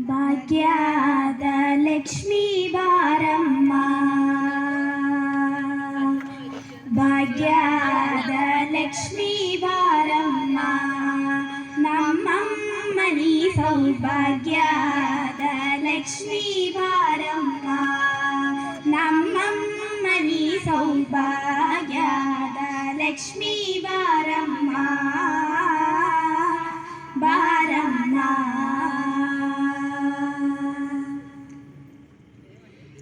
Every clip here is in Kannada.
ಭಾಗ್ಯದ ಲಕ್ಷ್ಮೀ ಬಾರಮ್ಮ, ಭಾಗ್ಯದ ಲಕ್ಷ್ಮೀ ಬಾರಮ್ಮ, ನಮ್ಮಮ್ಮನಿ ಸೌಭಾಗ್ಯದ ಲಕ್ಷ್ಮೀ ಬಾರಮ್ಮ, ನಮ್ಮಮ್ಮನಿ ಸೌಭಾಗ್ಯದ ಲಕ್ಷ್ಮೀ ಬಾರಮ್ಮ, ಬಾರಮ್ಮ.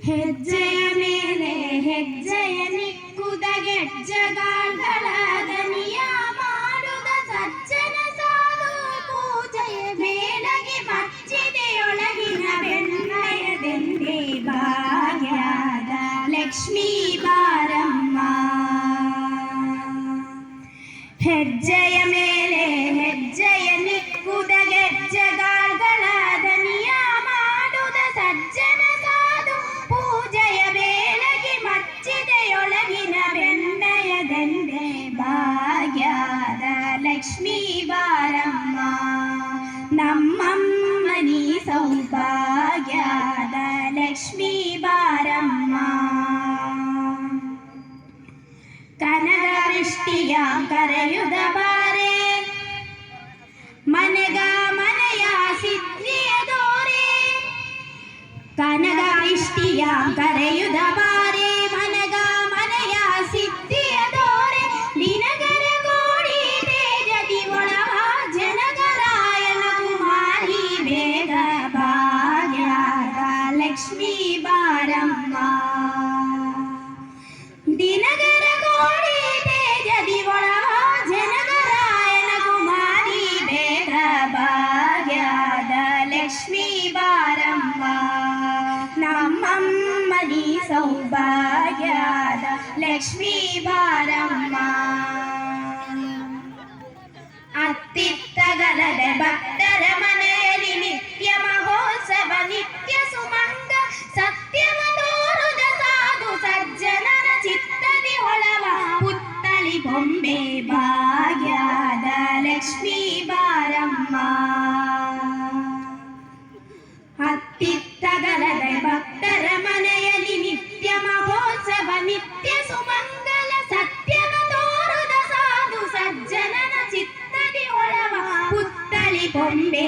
ಹೆಜ್ಜೆಯ ಮೇಲೆ ಹೆಜ್ಜೆಯ ನಿಕ್ಕುದ ಗೆಜ್ಜೆಗಳ ದನಿಯ ಮಾಡುದ ಸಜ್ಜನ ಸಾಧು ಪೂಜೆಯ ಮೇಲಗೆ ಮಚ್ಚಿದೆಯೊಳಗಿನ ಬೆಣ್ಣಯದೆಂದೇ ಭಾಗ್ಯದ ಲಕ್ಷ್ಮೀ ಬಾರಮ್ಮ. ಹೆಜ್ಜೆಯ ಮೇಲೆ ಹೆಜ್ಜೆಯ ನಿಕ್ಕುದ ಗೆಜ್ಜೆಗಳ ದನಿಯ ಮಾಡುದ ಸಜ್ಜನ ಪೂಜೆಯ ಬೇಲಗೆ ಮಚ್ಚಿದೆಯೊಳಗಿನ ಬೆಣ್ಣಯದೆಂದೇ ಭಾಗ್ಯದ ಲಕ್ಷ್ಮೀ ಬಾರಮ್ಮ, ನಮ್ಮಮ್ಮನಿ ಸೌಭಾಗ್ಯದ ಲಕ್ಷ್ಮೀ ಬಾರಮ್ಮ. ಕನಗವೃಷ್ಟಿಯ ಕರೆಯುದ ಬಾರೆ ಮನೆಗ ಮನೆಯ ಸಿದ್ಧಿಯ ದೋರೆ, ಕನಗವೃಷ್ಟಿಯ ಕರೆಯುದ ಬಾರೆ ಮನಗ ಮನೆಯ ಸಿದ್ಧಿಯ ದೋರೆ, ದಿನಗರ ಗೋಡಿ ತೇಜದಿ ಒಳವ ಜನಗರಾಯನ ಕುಮಾರಿ ಬೇಗ ಭಾಗ್ಯದ ಲಕ್ಷ್ಮೀ ಬಾರಮ್ಮ. ದಿನಗರ ಗೋಡಿ ತೇಜದಿ ಒಳವ ಜನಗರಾಯನ ಕುಮಾರಿ ಬೇಗ ಭಾಗ್ಯದ ಲಕ್ಷ್ಮೀ ಬಾರಮ್ಮ, ನಮ್ಮಮ್ಮನಿ ಸೌಭಾಗ್ಯದ ಲಕ್ಷ್ಮೀ ಬಾರಮ್ಮ. ಅತ್ತಿತ್ತಗಲದ ಭಕ್ತರ ಮನೆಯಲ್ಲಿ ನಿತ್ಯ ಮಹೋತ್ಸವ ನಿತ್ಯ ಸುಮಂಗ, ಸತ್ಯವ ತೋರುದ ಸಾಧು ಸಜ್ಜನರ ಚಿತ್ತದಿ ಹೊಳವ ಪುತ್ತಳಿ ಬೊಂಬೆ ಭಾಗ್ಯದ ಲಕ್ಷ್ಮೀ ಬಾರಮ್ಮ. ಅತ್ತಿತ್ತಗಲದ ಭಕ್ತರ ಮನೆಯಲ್ಲಿ ನಿತ್ಯ ಮಹೋತ್ಸವ ನಿತ್ಯ ಸುಮಂಗಲ, ಸತ್ಯವ ತೋರುದ ಸಾಧು ಸಜ್ಜನನ ಚಿತ್ತದಿ ಹೊಳವ ಪುತ್ತಳಿ ಬೊಂಬೆ